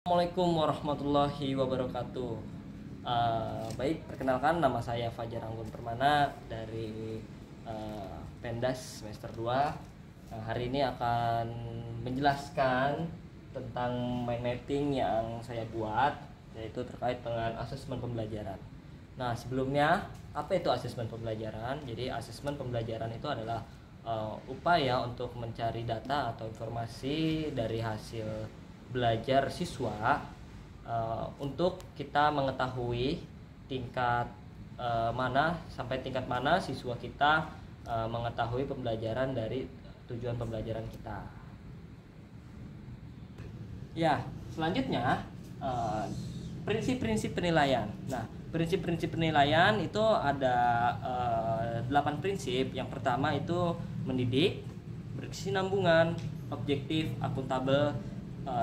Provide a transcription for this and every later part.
Assalamualaikum warahmatullahi wabarakatuh. Baik, perkenalkan nama saya Fajar Anggun Permana dari Pendas semester 2. Hari ini akan menjelaskan tentang mind mapping yang saya buat, yaitu terkait dengan asesmen pembelajaran. Nah, sebelumnya apa itu asesmen pembelajaran? Jadi asesmen pembelajaran itu adalah upaya untuk mencari data atau informasi dari hasil belajar siswa, untuk kita mengetahui tingkat tingkat mana siswa kita mengetahui pembelajaran dari tujuan pembelajaran kita. Ya, selanjutnya prinsip-prinsip penilaian. Nah, prinsip-prinsip penilaian itu ada 8 prinsip. Yang pertama itu mendidik, berkesinambungan, objektif, akuntabel,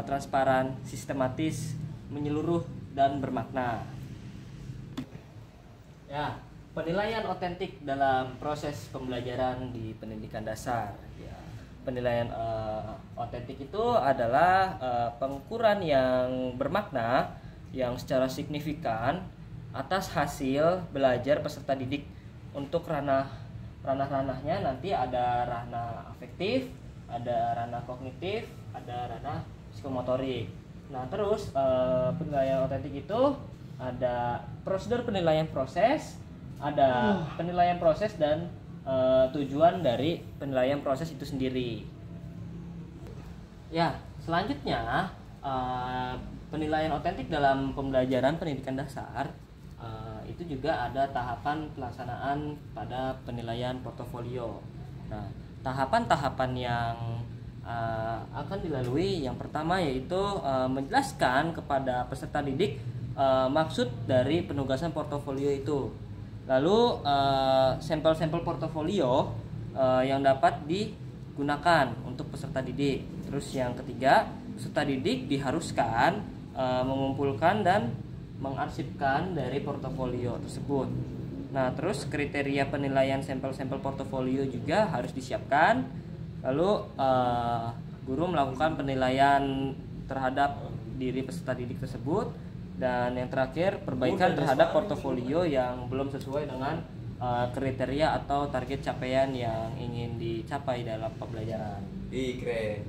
transparan, sistematis, menyeluruh, dan bermakna. Ya, penilaian otentik dalam proses pembelajaran di pendidikan dasar. Ya, penilaian otentik itu adalah pengukuran yang bermakna yang secara signifikan atas hasil belajar peserta didik. Untuk ranah-ranahnya nanti ada ranah afektif, ada ranah kognitif, ada ranah psikomotorik. Nah, terus penilaian otentik itu ada prosedur penilaian proses, ada penilaian proses dan tujuan dari penilaian proses itu sendiri. Ya, selanjutnya penilaian otentik dalam pembelajaran pendidikan dasar itu juga ada tahapan pelaksanaan pada penilaian portofolio. Nah, tahapan-tahapan yang akan dilalui yang pertama yaitu menjelaskan kepada peserta didik maksud dari penugasan portofolio itu. Lalu sampel-sampel portofolio yang dapat digunakan untuk peserta didik. Terus yang ketiga, peserta didik diharuskan mengumpulkan dan mengarsipkan dari portofolio tersebut. Nah, terus kriteria penilaian sampel-sampel portofolio juga harus disiapkan. Lalu guru melakukan penilaian terhadap diri peserta didik tersebut. Dan yang terakhir, perbaikan terhadap portofolio yang belum sesuai dengan kriteria atau target capaian yang ingin dicapai dalam pembelajaran. Keren.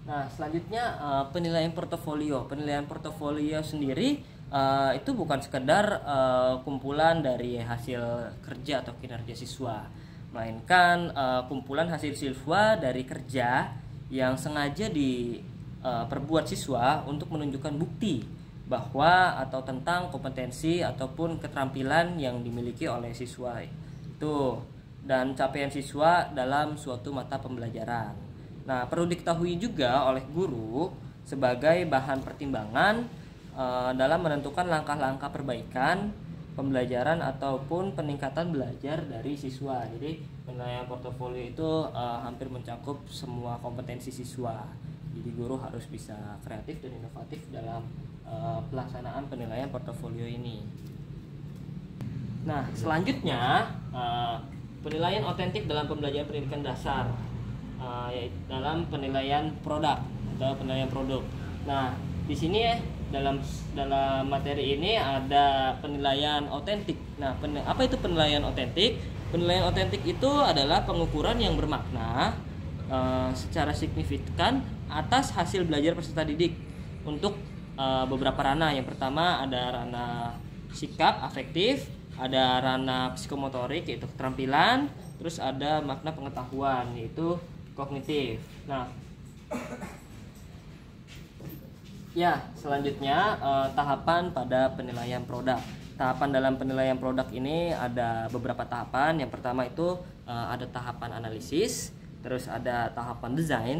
Nah, selanjutnya penilaian portofolio. Penilaian portofolio sendiri itu bukan sekedar kumpulan dari hasil kerja atau kinerja siswa, melainkan kumpulan hasil siswa dari kerja yang sengaja diperbuat siswa untuk menunjukkan bukti bahwa atau tentang kompetensi ataupun keterampilan yang dimiliki oleh siswa itu dan capaian siswa dalam suatu mata pembelajaran. Nah, perlu diketahui juga oleh guru sebagai bahan pertimbangan dalam menentukan langkah-langkah perbaikan pembelajaran ataupun peningkatan belajar dari siswa. Jadi penilaian portofolio itu hampir mencakup semua kompetensi siswa. Jadi guru harus bisa kreatif dan inovatif dalam pelaksanaan penilaian portofolio ini. Nah, selanjutnya penilaian otentik dalam pembelajaran pendidikan dasar, yaitu dalam penilaian produk atau penilaian produk. Nah, di sini dalam materi ini ada penilaian otentik. Nah, apa itu penilaian otentik? Penilaian otentik itu adalah pengukuran yang bermakna secara signifikan atas hasil belajar peserta didik untuk beberapa ranah. Yang pertama ada ranah sikap afektif, ada ranah psikomotorik yaitu keterampilan, terus ada makna pengetahuan yaitu kognitif. Nah, ya, selanjutnya tahapan pada penilaian produk. Tahapan dalam penilaian produk ini ada beberapa tahapan. Yang pertama itu ada tahapan analisis, terus ada tahapan desain,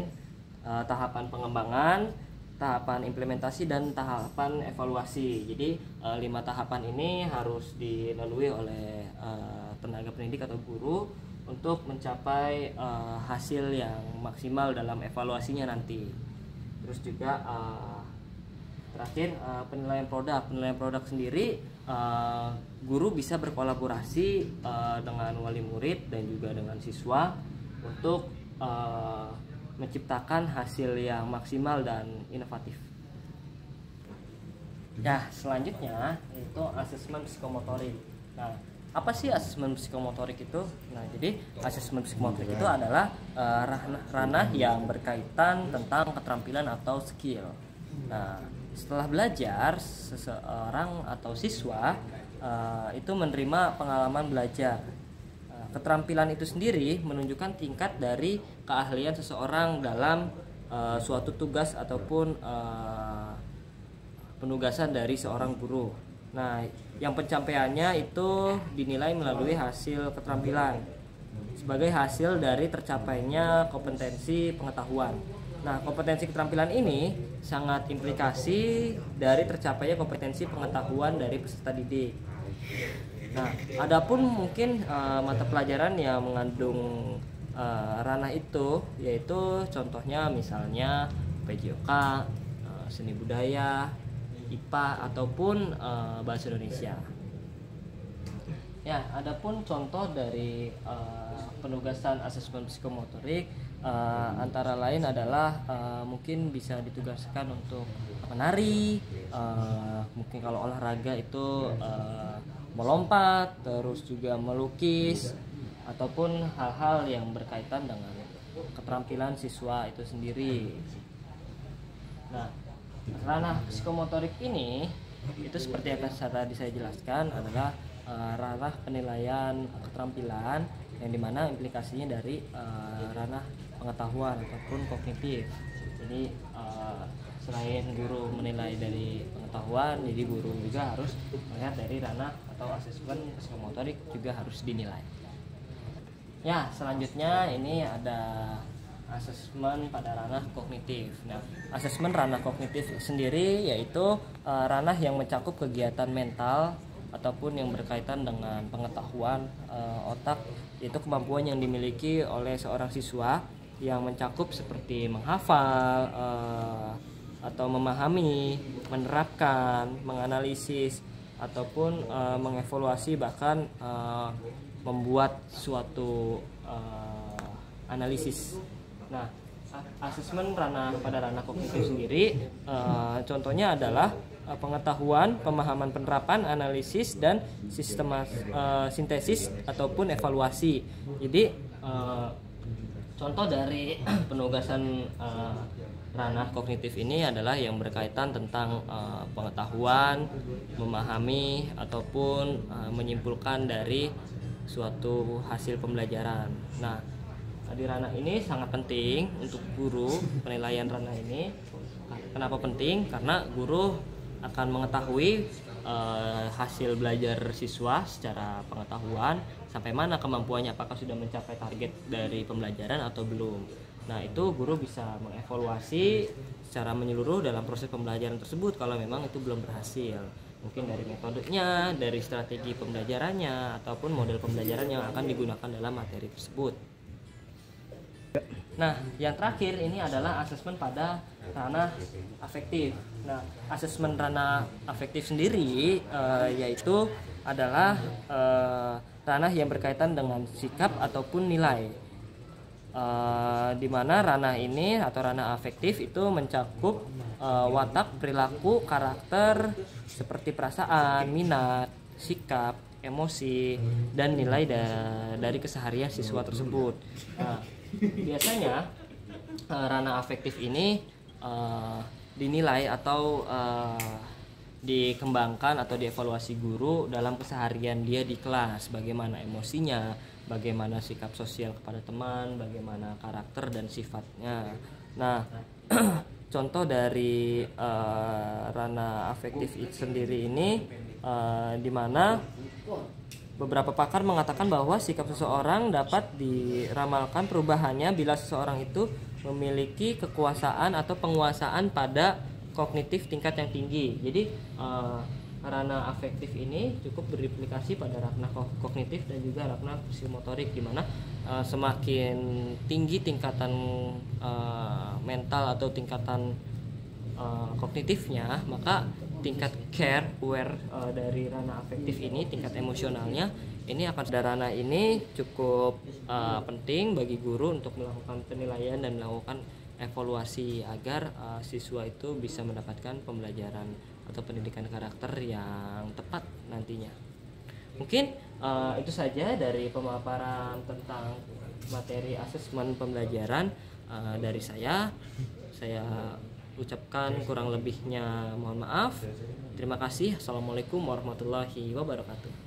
tahapan pengembangan, tahapan implementasi, dan tahapan evaluasi. Jadi 5 tahapan ini harus dilalui oleh tenaga pendidik atau guru untuk mencapai hasil yang maksimal dalam evaluasinya nanti. Terus juga terakhir penilaian produk sendiri, guru bisa berkolaborasi dengan wali murid dan juga dengan siswa untuk menciptakan hasil yang maksimal dan inovatif. Nah, selanjutnya itu asesmen psikomotorik. Nah, apa sih asesmen psikomotorik itu? Nah, jadi asesmen psikomotorik itu adalah ranah yang berkaitan tentang keterampilan atau skill. Nah, setelah belajar, seseorang atau siswa itu menerima pengalaman belajar. Keterampilan itu sendiri menunjukkan tingkat dari keahlian seseorang dalam suatu tugas ataupun penugasan dari seorang guru. Nah, yang pencapaiannya itu dinilai melalui hasil keterampilan sebagai hasil dari tercapainya kompetensi pengetahuan. Nah, kompetensi keterampilan ini sangat implikasi dari tercapainya kompetensi pengetahuan dari peserta didik. Nah, adapun mungkin mata pelajaran yang mengandung ranah itu, yaitu contohnya misalnya PJOK, seni budaya, IPA ataupun bahasa Indonesia. Ya, adapun contoh dari penugasan asesmen psikomotorik antara lain adalah mungkin bisa ditugaskan untuk menari, mungkin kalau olahraga itu melompat, terus juga melukis, ataupun hal-hal yang berkaitan dengan keterampilan siswa itu sendiri. Nah, ranah psikomotorik ini itu seperti yang tadi saya jelaskan adalah ranah penilaian keterampilan yang dimana implikasinya dari ranah pengetahuan ataupun kognitif. Jadi selain guru menilai dari pengetahuan, jadi guru juga harus melihat dari ranah atau asesmen psikomotorik juga harus dinilai. Ya, selanjutnya ini ada asesmen pada ranah kognitif. Nah, asesmen ranah kognitif sendiri yaitu ranah yang mencakup kegiatan mental ataupun yang berkaitan dengan pengetahuan otak, yaitu kemampuan yang dimiliki oleh seorang siswa yang mencakup seperti menghafal atau memahami, menerapkan, menganalisis ataupun mengevaluasi, bahkan membuat suatu analisis. Nah, asesmen pada ranah kognitif sendiri contohnya adalah pengetahuan, pemahaman, penerapan, analisis, dan sintesis ataupun evaluasi. Jadi contoh dari penugasan ranah kognitif ini adalah yang berkaitan tentang pengetahuan, memahami ataupun menyimpulkan dari suatu hasil pembelajaran. Nah, di ranah ini sangat penting untuk guru. Penilaian ranah ini kenapa penting? Karena guru akan mengetahui hasil belajar siswa secara pengetahuan, sampai mana kemampuannya, apakah sudah mencapai target dari pembelajaran atau belum. Nah, itu guru bisa mengevaluasi secara menyeluruh dalam proses pembelajaran tersebut kalau memang itu belum berhasil. Mungkin dari metodenya, dari strategi pembelajarannya, ataupun model pembelajaran yang akan digunakan dalam materi tersebut. Nah, yang terakhir ini adalah asesmen pada ranah afektif. Nah, asesmen ranah afektif sendiri yaitu adalah ranah yang berkaitan dengan sikap ataupun nilai. Di mana ranah ini atau ranah afektif itu mencakup watak, perilaku, karakter seperti perasaan, minat, sikap, emosi, dan nilai dari keseharian siswa tersebut. Nah, biasanya ranah afektif ini dinilai atau dikembangkan atau dievaluasi guru dalam keseharian dia di kelas, bagaimana emosinya, bagaimana sikap sosial kepada teman, bagaimana karakter dan sifatnya. Nah, contoh dari ranah afektif itu sendiri ini di mana beberapa pakar mengatakan bahwa sikap seseorang dapat diramalkan perubahannya bila seseorang itu memiliki kekuasaan atau penguasaan pada kognitif tingkat yang tinggi. Jadi ranah afektif ini cukup berimplikasi pada ranah kognitif dan juga ranah psikomotorik, di mana semakin tinggi tingkatan mental atau tingkatan kognitifnya, maka tingkat care aware dari ranah afektif ini, tingkat emosionalnya ini akan ranah ini cukup penting bagi guru untuk melakukan penilaian dan melakukan evaluasi agar siswa itu bisa mendapatkan pembelajaran atau pendidikan karakter yang tepat nantinya. Mungkin itu saja dari pemaparan tentang materi asesmen pembelajaran dari saya. Saya ucapkan kurang lebihnya mohon maaf. Terima kasih. Assalamualaikum warahmatullahi wabarakatuh.